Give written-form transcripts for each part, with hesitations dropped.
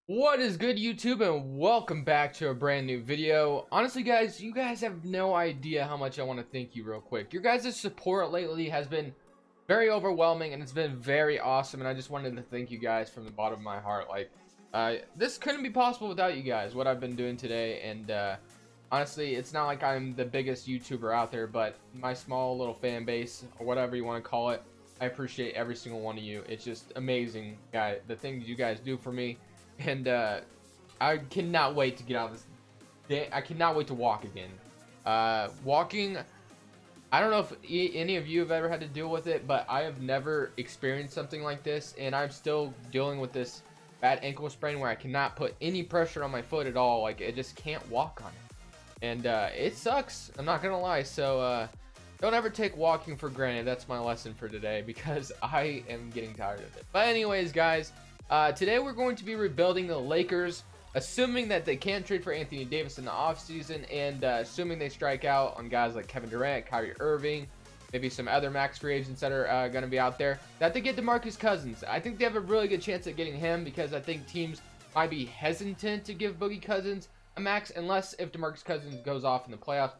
What is good, YouTube, and welcome back to a brand new video. Honestly, guys, you guys have no idea how much I want to thank you real quick. Your guys' support lately has been very overwhelming, and it's been very awesome, and I just wanted to thank you guys from the bottom of my heart. This couldn't be possible without you guys, what I've been doing today, and honestly, it's not like I'm the biggest YouTuber out there, but my small little fan base, or whatever you want to call it, I appreciate every single one of you. It's just amazing, guys, the things you guys do for me. And I cannot wait to get out of this day. I cannot wait to walk again. Walking, I don't know if any of you have ever had to deal with it, but I have never experienced something like this, and I'm still dealing with this bad ankle sprain where I cannot put any pressure on my foot at all. Like, I just can't walk on it, and it sucks, I'm not gonna lie. So don't ever take walking for granted. That's my lesson for today, because I am getting tired of it. But anyways, guys, today we're going to be rebuilding the Lakers, assuming that they can't trade for Anthony Davis in the offseason, and assuming they strike out on guys like Kevin Durant, Kyrie Irving, maybe some other max free agents that are going to be out there, that they get Demarcus Cousins. I think they have a really good chance at getting him, because I think teams might be hesitant to give Boogie Cousins a max, unless if Demarcus Cousins goes off in the playoffs.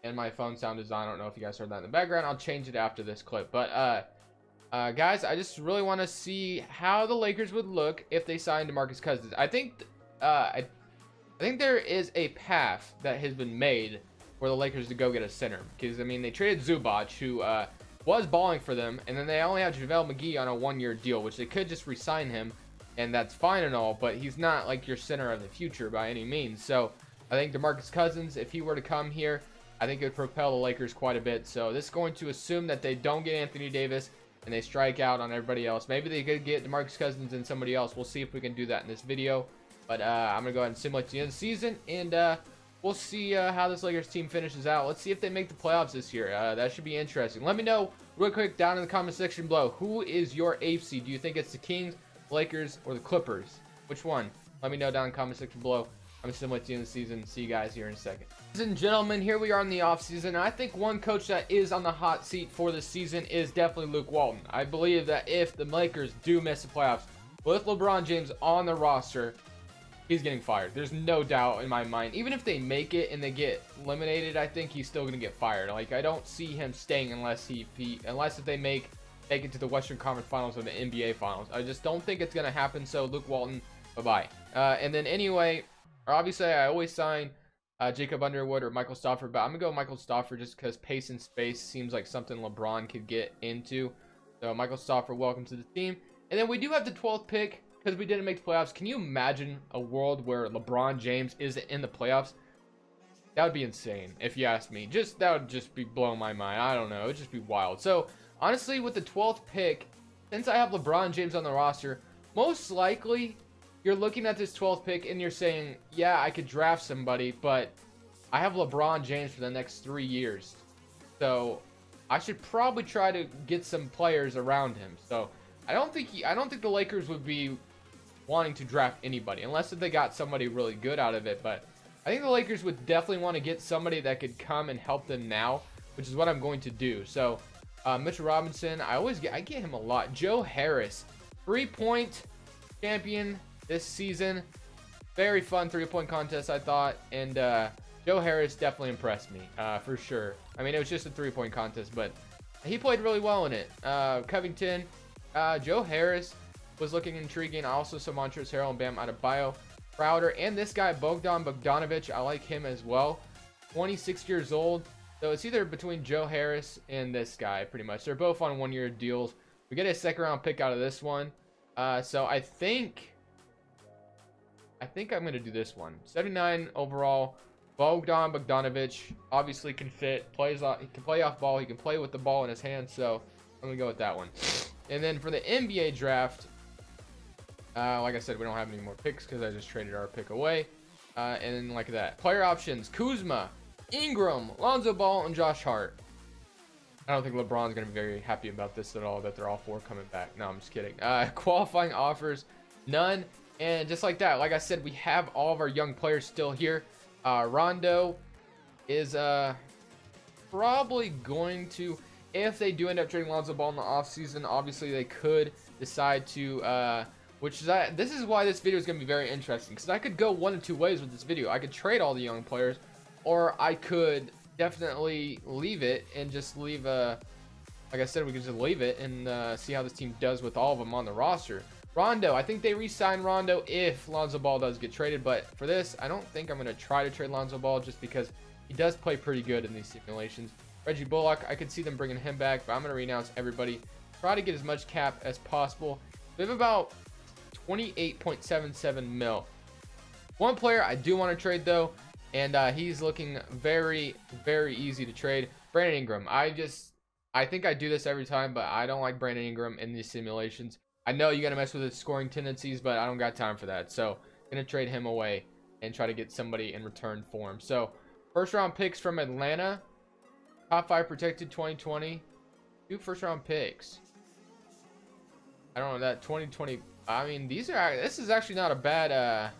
And my phone sound is on. I don't know if you guys heard that in the background. I'll change it after this clip. But guys, I just really want to see how the Lakers would look if they signed DeMarcus Cousins. I think there is a path that has been made for the Lakers to go get a center, because I mean, they traded Zubac, who was balling for them, and then they only have JaVale McGee on a one-year deal, which they could just re-sign him, and that's fine and all, but he's not like your center of the future by any means. So I think DeMarcus Cousins, if he were to come here, I think it would propel the Lakers quite a bit. So this is going to assume that they don't get Anthony Davis and they strike out on everybody else. Maybe they could get DeMarcus Cousins and somebody else. We'll see if we can do that in this video. But I'm going to go ahead and simulate the end of the season, and we'll see how this Lakers team finishes out. Let's see if they make the playoffs this year. That should be interesting. Let me know real quick down in the comment section below. Who is your AFC? Do you think it's the Kings, Lakers, or the Clippers? Which one? Let me know down in the comment section below. I'm going to simulate the end of the season. See you guys here in a second. Ladies and gentlemen, here we are in the offseason. I think one coach that is on the hot seat for this season is definitely Luke Walton. I believe that if the Lakers do miss the playoffs with LeBron James on the roster, he's getting fired. There's no doubt in my mind. Even if they make it and they get eliminated, I think he's still going to get fired. Like, I don't see him staying unless if they make it to the Western Conference Finals or the NBA Finals. I just don't think it's going to happen. So Luke Walton, bye-bye. And then anyway, obviously I always sign Jacob Underwood or Michael Stafford, but I'm gonna go Michael Stafford just because pace and space seems like something LeBron could get into. So Michael Stafford, welcome to the team. And then we do have the 12th pick because we didn't make the playoffs. Can you imagine a world where LeBron James isn't in the playoffs? That would be insane if you ask me. That would just be blowing my mind. I don't know, it would just be wild. So honestly, with the 12th pick, since I have LeBron James on the roster, most likely you're looking at this 12th pick and you're saying, yeah, I could draft somebody, but I have LeBron James for the next 3 years. So I should probably try to get some players around him. So I don't think the Lakers would be wanting to draft anybody unless if they got somebody really good out of it. But I think the Lakers would definitely want to get somebody that could come and help them now, which is what I'm going to do. So Mitchell Robinson, I get him a lot. Joe Harris, 3-point champion this season. Very fun 3-point contest, I thought. And Joe Harris definitely impressed me, for sure. I mean, it was just a 3-point contest, but he played really well in it. Covington, Joe Harris was looking intriguing. I also saw Montrezl Harrell and Bam Adebayo, Crowder, and this guy Bogdan Bogdanovic. I like him as well. 26 years old. So it's either between Joe Harris and this guy, pretty much. They're both on one-year deals. We get a second-round pick out of this one. So I think I'm going to do this one. 79 overall. Bogdan Bogdanovic obviously can fit. He can play off ball. He can play with the ball in his hands. So I'm going to go with that one. And then for the NBA draft, like I said, we don't have any more picks because I just traded our pick away. And then like that. Player options. Kuzma, Ingram, Lonzo Ball, and Josh Hart. I don't think LeBron's going to be very happy about this at all, that they're all four coming back. No, I'm just kidding. Qualifying offers, none. And just like that, like I said, we have all of our young players still here. Rondo is probably going to, if they do end up trading Lonzo Ball in the offseason, obviously they could decide to which is this is why this video is going to be very interesting, because I could go one of two ways with this video. I could trade all the young players, or I could definitely leave it and just leave like I said, we could just leave it and see how this team does with all of them on the roster. Rondo, I think they re-sign Rondo if Lonzo Ball does get traded, but for this, I don't think I'm going to try to trade Lonzo Ball just because he does play pretty good in these simulations. Reggie Bullock, I could see them bringing him back, but I'm going to renounce everybody. Try to get as much cap as possible. We have about 28.77 mil. One player I do want to trade though, and he's looking very, very easy to trade. Brandon Ingram. I think I do this every time, but I don't like Brandon Ingram in these simulations. I know you got to mess with his scoring tendencies, but I don't got time for that. So I'm going to trade him away and try to get somebody in return for him. So first round picks from Atlanta. Top 5 protected 2020. 2 first round picks. I don't know that 2020. I mean, this is actually not a bad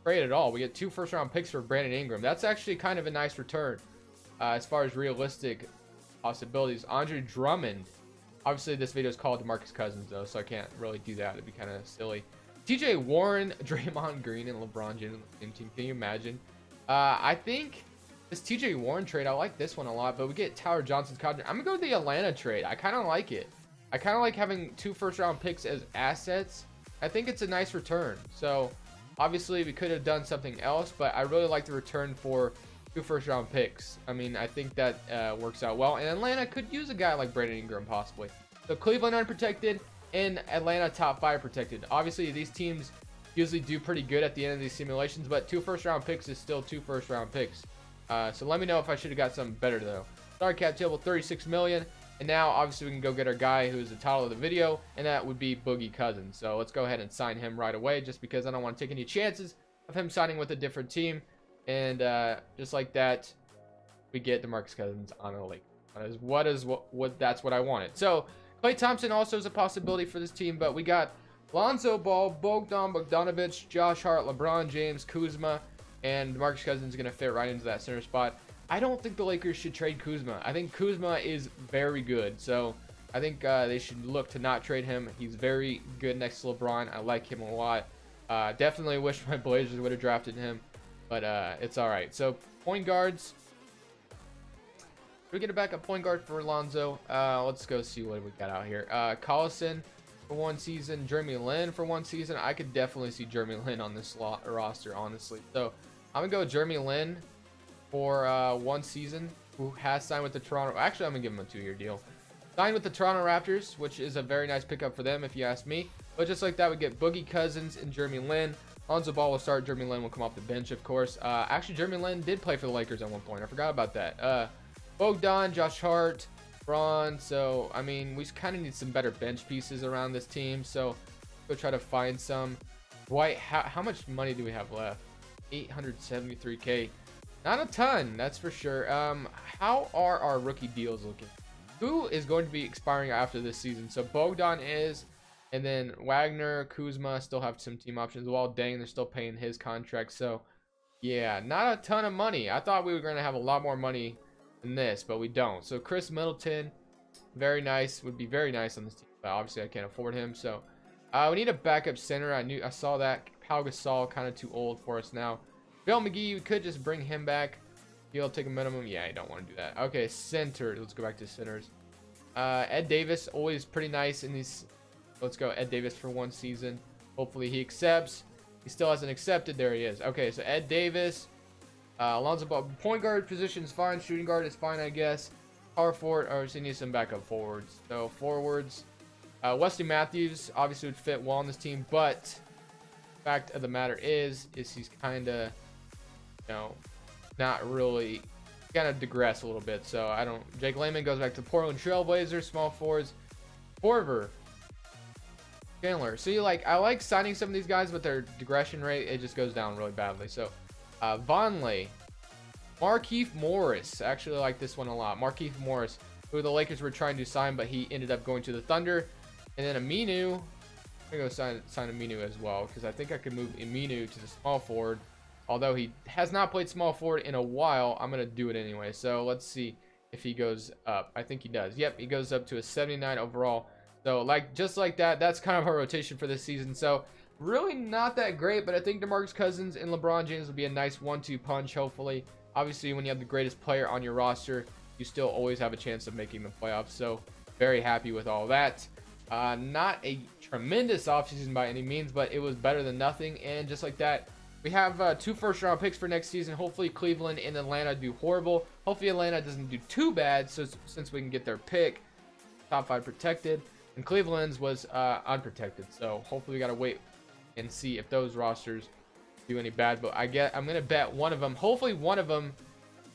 trade at all. We get 2 first round picks for Brandon Ingram. That's actually kind of a nice return as far as realistic possibilities. Andre Drummond. Obviously, this video is called Demarcus Cousins, though, so I can't really do that. It'd be kind of silly. TJ Warren, Draymond Green, and LeBron James on the same team. Can you imagine? I think this TJ Warren trade, I like this one a lot, but we get Tyler Johnson's contract. I'm going to go with the Atlanta trade. I kind of like it. I kind of like having 2 first-round picks as assets. I think it's a nice return. So, obviously, we could have done something else, but I really like the return for 2 first-round picks. I mean, I think that works out well. And Atlanta could use a guy like Brandon Ingram, possibly. So, Cleveland unprotected and Atlanta top 5 protected. Obviously, these teams usually do pretty good at the end of these simulations, but 2 first-round picks is still 2 first-round picks. So, let me know if I should have got something better, though. Sorry, cap table, $36 million. And now, obviously, we can go get our guy who's the title of the video, and that would be Boogie Cousins. So, let's go ahead and sign him right away, just because I don't want to take any chances of him signing with a different team. And just like that, we get Demarcus Cousins on the Lakers. That's what I wanted. So, Klay Thompson also is a possibility for this team, but we got Lonzo Ball, Bogdan Bogdanovic, Josh Hart, LeBron James, Kuzma, and Demarcus Cousins is going to fit right into that center spot. I don't think the Lakers should trade Kuzma. I think Kuzma is very good, so I think they should look to not trade him. He's very good next to LeBron. I like him a lot. Definitely wish my Blazers would have drafted him, but it's all right. So point guards. We get a backup point guard for Lonzo. Let's go see what we got out here. Collison for 1 season. Jeremy Lin for 1 season. I could definitely see Jeremy Lin on this roster, honestly. So I'm gonna go with Jeremy Lin for 1 season, who has signed with the Toronto. Actually, I'm gonna give him a 2-year deal. Signed with the Toronto Raptors, which is a very nice pickup for them, if you ask me. But just like that, we get Boogie Cousins and Jeremy Lin. Lonzo Ball will start. Jeremy Lin will come off the bench, of course. Actually, Jeremy Lin did play for the Lakers at one point. I forgot about that. Bogdan, Josh Hart, Braun. So, I mean, we kind of need some better bench pieces around this team. So, go try to find some. Dwight, how much money do we have left? 873K. Not a ton, that's for sure. How are our rookie deals looking? Who is going to be expiring after this season? So Bogdan is, and then Wagner, Kuzma still have some team options. Well, dang, they're still paying his contract. So, yeah, not a ton of money. I thought we were going to have a lot more money than this, but we don't. So Chris Middleton, very nice, would be very nice on this team. But obviously, I can't afford him. So we need a backup center. I saw that. Pau Gasol, kind of too old for us now. Bill McGee, we could just bring him back. He'll take a minimum. Yeah, I don't want to do that. Okay, center. Let's go back to centers. Ed Davis, always pretty nice in these. Let's go Ed Davis for 1 season. Hopefully he accepts. He still hasn't accepted. There he is. Okay, so Ed Davis. Alonzo Ball. Point guard position is fine. Shooting guard is fine, I guess. Power forward. Or he needs some backup forwards. So forwards. Wesley Matthews obviously would fit well on this team, but fact of the matter is he's kind of, not really, kind of digress a little bit. So I don't. Jake Layman goes back to Portland Trailblazers. Small forwards. Korver. Chandler. See, I like signing some of these guys, but their digression rate, it just goes down really badly. So Vonleh. Markieff Morris. Actually, I like this one a lot. Markieff Morris, who the Lakers were trying to sign, but he ended up going to the Thunder. And then Aminu. I'm going to go sign Aminu as well, because I think I could move Aminu to the small forward. Although he has not played small forward in a while, I'm going to do it anyway. So let's see if he goes up. I think he does. Yep, he goes up to a 79 overall. So like just like that, that's kind of our rotation for this season. So really not that great, but I think DeMarcus Cousins and LeBron James will be a nice 1-2 punch, hopefully. Obviously, when you have the greatest player on your roster, you still always have a chance of making the playoffs. So very happy with all that. Not a tremendous offseason by any means, but it was better than nothing. And just like that, we have 2 first-round picks for next season. Hopefully, Cleveland and Atlanta do horrible. Hopefully, Atlanta doesn't do too bad, so since we can get their pick, top 5 protected. And Cleveland's was unprotected, so hopefully we got to wait and see if those rosters do any bad. But I'm going to bet one of them, hopefully one of them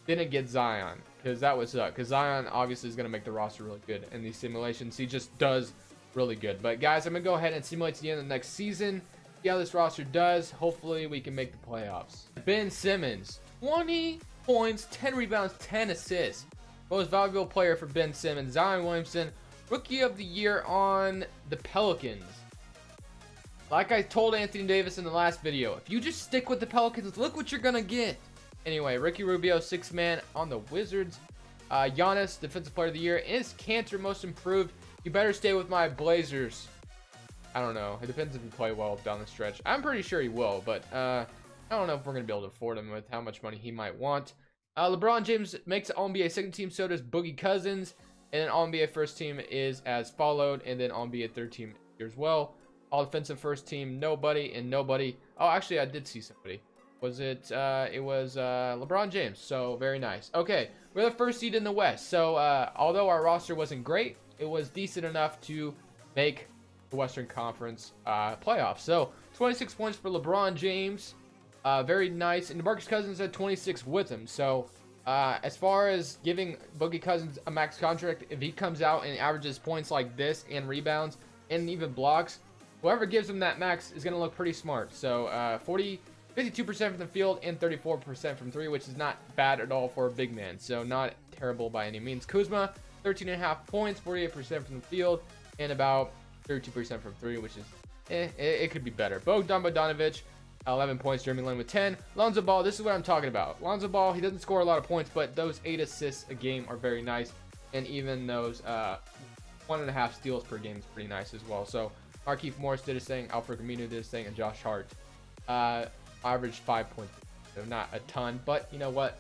didn't get Zion, because that would suck. Because Zion obviously is going to make the roster really good in these simulations. He just does really good. But guys, I'm going to go ahead and simulate to the end of the next season. See how this roster does. Hopefully we can make the playoffs. Ben Simmons, 20 points, 10 rebounds, 10 assists. Most valuable player for Ben Simmons. Zion Williamson, Rookie of the Year on the Pelicans. Like I told Anthony Davis in the last video, if you just stick with the Pelicans, look what you're going to get. Anyway, Ricky Rubio, 6th man on the Wizards. Giannis, Defensive Player of the Year. Is Cantor most improved? You better stay with my Blazers. I don't know. It depends if you play well down the stretch. I'm pretty sure he will, but I don't know if we're going to be able to afford him with how much money he might want. LeBron James makes All-NBA second team, so does Boogie Cousins. And then All-NBA first team is as followed, and then All-NBA third team here as well. All-defensive first team, nobody and nobody. Oh, actually, I did see somebody. Was it? It was LeBron James, so very nice. Okay, we're the first seed in the West. So although our roster wasn't great, it was decent enough to make the Western Conference playoffs. So 26 points for LeBron James. Very nice. And DeMarcus Cousins had 26 with him. So as far as giving Boogie Cousins a max contract, if he comes out and averages points like this and rebounds and even blocks, whoever gives him that max is going to look pretty smart. So 52% from the field and 34% from 3, which is not bad at all for a big man. So not terrible by any means. Kuzma, 13.5 points, 48% from the field, and about 32% from 3, which is, it could be better. Bogdan Bogdanovic, 11 points. Jeremy Lin with 10. Lonzo Ball, this is what I'm talking about. Lonzo Ball, he doesn't score a lot of points, but those 8 assists a game are very nice. And even those 1.5 steals per game is pretty nice as well. So Markieff Morris did his thing, Alfred Camino did his thing, and Josh Hart averaged 5 points. So not a ton, but you know what?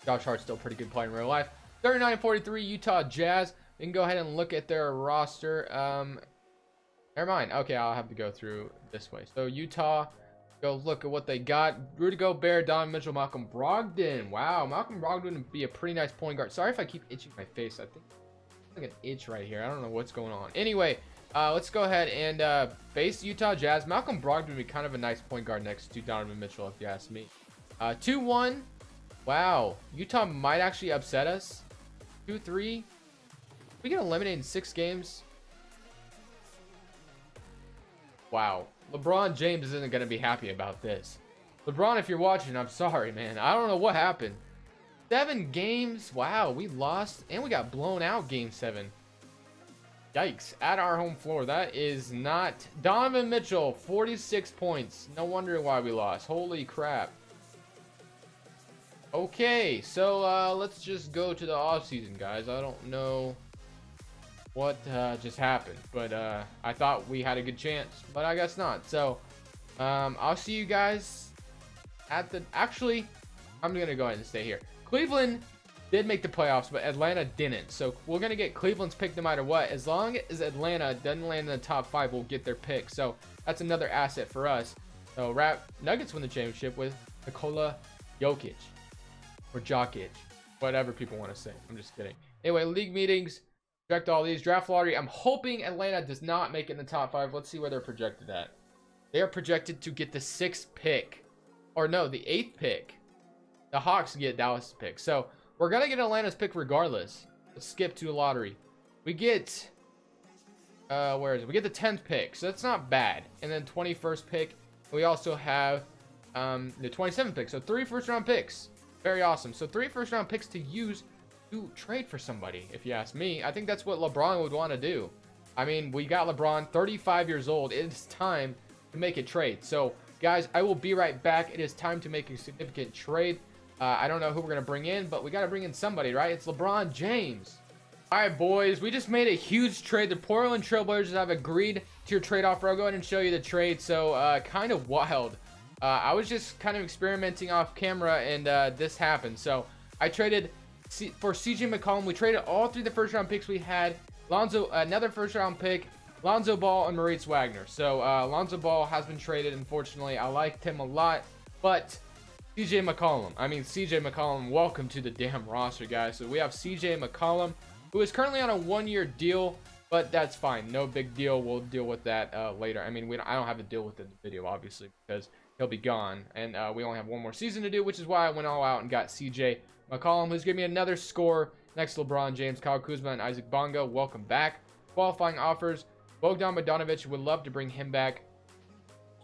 Josh Hart's still a pretty good player in real life. 39-43 Utah Jazz. We can go ahead and look at their roster. Never mind. Okay, I'll have to go through this way. So Utah, go look at what they got. Rudy Gobert, Donovan Mitchell, Malcolm Brogdon. Wow, Malcolm Brogdon would be a pretty nice point guard. Sorry if I keep itching my face. I think it's like an itch right here. I don't know what's going on. Anyway, let's go ahead and base Utah Jazz. Malcolm Brogdon would be kind of a nice point guard next to Donovan Mitchell, if you ask me. 2-1. Wow, Utah might actually upset us. 2-3. We get eliminated in 6 games. Wow, LeBron James isn't going to be happy about this. LeBron, if you're watching, I'm sorry, man. I don't know what happened. 7 games. Wow, we lost and we got blown out game 7. Yikes, at our home floor. That is not... Donovan Mitchell, 46 points. No wonder why we lost. Holy crap. Okay, so let's just go to the offseason, guys. I don't know what just happened, but I thought we had a good chance, but I guess not. So I'll see you guys at the... Actually, I'm going to go ahead and stay here. Cleveland did make the playoffs, but Atlanta didn't. So we're going to get Cleveland's pick no matter what. As long as Atlanta doesn't land in the top 5, we'll get their pick. So that's another asset for us. So Nuggets win the championship with Nikola Jokic. Or Jokic. Whatever people want to say. I'm just kidding. Anyway, league meetings. Project all these. Draft lottery. I'm hoping Atlanta does not make it in the top 5. Let's see where they're projected at. They are projected to get the 6th pick. Or no, the 8th pick. The Hawks get Dallas' pick. So we're going to get Atlanta's pick regardless. Let's skip to a lottery. We get... where is it? We get the 10th pick. So that's not bad. And then 21st pick. We also have the 27th pick. So 3 first-round picks. Very awesome. So 3 first-round picks to use to trade for somebody, if you ask me. I think that's what LeBron would want to do. I mean, we got LeBron, 35 years old. It's time to make a trade. So, guys, I will be right back. It is time to make a significant trade. I don't know who we're going to bring in, but we got to bring in somebody, right? It's LeBron James. Alright, boys, we just made a huge trade. The Portland Trailblazers have agreed to your trade offer. I'll go ahead and show you the trade. So, kind of wild. I was just kind of experimenting off camera, and this happened. So, I traded for CJ McCollum. We traded all 3 of the first-round picks we had. Lonzo, another first-round pick. Lonzo Ball and Moritz Wagner. So, Lonzo Ball has been traded, unfortunately. I liked him a lot, but CJ McCollum, welcome to the damn roster, guys. So, we have CJ McCollum, who is currently on a 1-year deal, but that's fine. No big deal. We'll deal with that later. I mean, I don't have to deal with it in the video, obviously, because he'll be gone, and we only have 1 more season to do, which is why I went all out and got CJ McCollum, who's giving me another score next to LeBron James, Kyle Kuzma, and Isaac Bonga. Welcome back. Qualifying offers. Bogdan Bogdanovic, would love to bring him back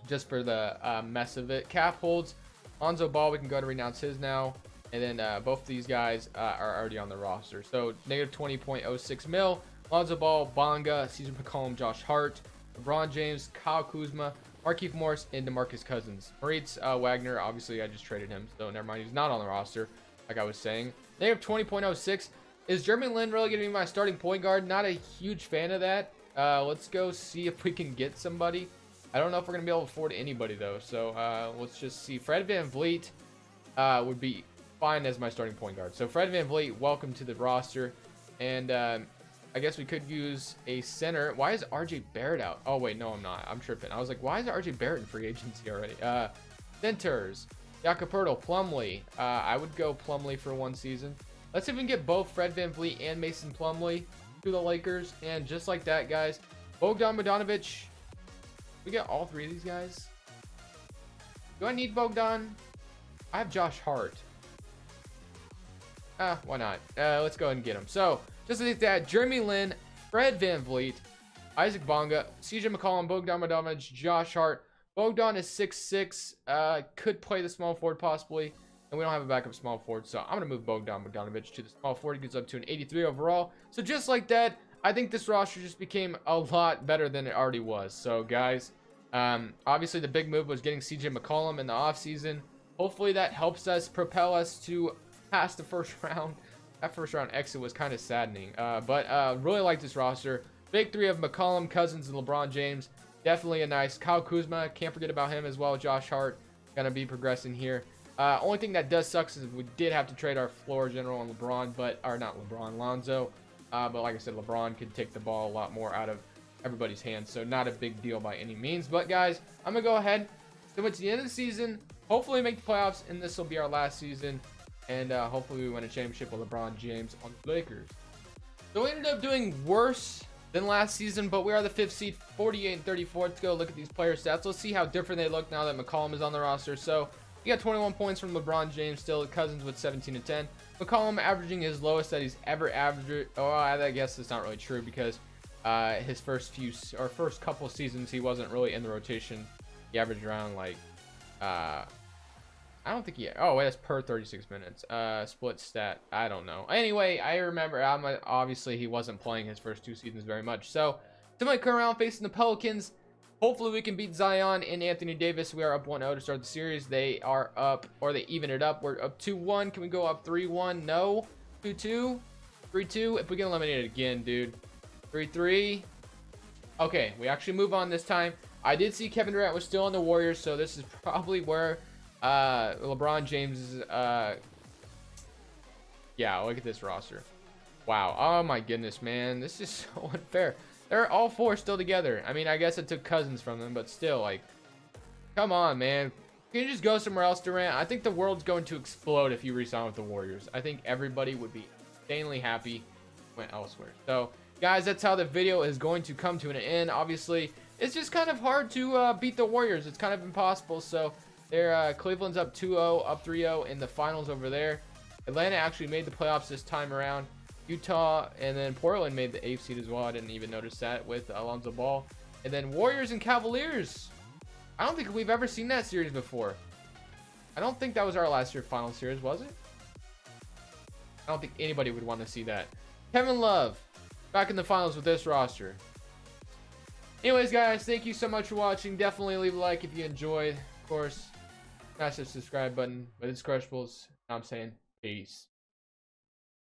just for the mess of it. Cap holds. Lonzo Ball, we can go to renounce his now. And then both of these guys are already on the roster. So negative 20.06 mil. Lonzo Ball, Bonga, CJ McCollum, Josh Hart, LeBron James, Kyle Kuzma, Markieff Morris, and Demarcus Cousins. Moritz Wagner, obviously I just traded him, so never mind. He's not on the roster, like I was saying. Negative 20.06. Is Jeremy Lin really going to be my starting point guard? Not a huge fan of that. Let's go see if we can get somebody. I don't know if we're going to be able to afford anybody, though. So let's just see. Fred VanVleet would be fine as my starting point guard. So Fred VanVleet, welcome to the roster. And I guess we could use a center. Why is RJ Barrett out? Oh wait, no, I'm not. I'm tripping. I was like, why is RJ Barrett in free agency already? Centers. Jakob Poeltl, Plumlee. I would go Plumlee for 1 season. Let's see if we can get both Fred VanVleet and Mason Plumlee to the Lakers. And just like that, guys, Bogdan Bogdanovic. We get all 3 of these guys. Do I need Bogdan? I have Josh Hart. Why not? Let's go ahead and get him. So, just like that, Jeremy Lin, Fred VanVleet, Isaac Bonga, CJ McCollum, Bogdan Bogdanovic, Josh Hart. Bogdan is 6'6", could play the small forward possibly, and we don't have a backup small forward, so I'm going to move Bogdan Bogdanovic to the small forward. He gets up to an 83 overall. So just like that, I think this roster just became a lot better than it already was. So, guys, obviously the big move was getting CJ McCollum in the offseason. Hopefully that helps us propel us to past the first round. That first round exit was kind of saddening, but really like this roster. Big 3 of McCollum, Cousins, and LeBron James. Definitely a nice Kyle Kuzma. Can't forget about him as well. Josh Hart gonna be progressing here. Only thing that does suck is we did have to trade our floor general on LeBron, Lonzo. But like I said, LeBron could take the ball a lot more out of everybody's hands, so not a big deal by any means. But guys, I'm gonna go ahead, go to the end of the season. Hopefully make the playoffs, and this will be our last season. And hopefully we win a championship with LeBron James on the Lakers. So we ended up doing worse than last season, but we are the 5th seed, 48-34. Let's go look at these player stats. Let's see how different they look now that McCollum is on the roster. So we got 21 points from LeBron James still. Cousins with 17 and 10. McCollum averaging his lowest that he's ever averaged. Oh, I guess that's not really true because his first couple seasons he wasn't really in the rotation. He averaged around like I don't think he... Oh, wait, that's per 36 minutes. Split stat. I don't know. Anyway, I remember... obviously, he wasn't playing his first 2 seasons very much. So, to my current round facing the Pelicans, hopefully we can beat Zion and Anthony Davis. We are up 1-0 to start the series. They are up, or they even it up. We're up 2-1. Can we go up 3-1? No. 2-2? 3-2? If we get eliminated again, dude. 3-3. Okay, we actually move on this time. I did see Kevin Durant was still on the Warriors, so this is probably where... LeBron James is, yeah, look at this roster. Wow. Oh my goodness, man. This is so unfair. They're all 4 still together. I mean, I guess it took Cousins from them, but still, like, come on, man. Can you just go somewhere else, Durant? I think the world's going to explode if you re-sign with the Warriors. I think everybody would be insanely happy if you went elsewhere. So, guys, that's how the video is going to come to an end. Obviously, it's just kind of hard to beat the Warriors. It's kind of impossible, so... Cleveland's up 2-0, up 3-0 in the finals over there. Atlanta actually made the playoffs this time around. Utah and then Portland made the 8th seed as well. I didn't even notice that with Alonzo Ball. And then Warriors and Cavaliers. I don't think we've ever seen that series before. I don't think that was our last year final series, was it? I don't think anybody would want to see that. Kevin Love back in the finals with this roster. Anyways, guys, thank you so much for watching. Definitely leave a like if you enjoyed. Of course, smash the subscribe button. But it's Crushbles. I'm saying peace.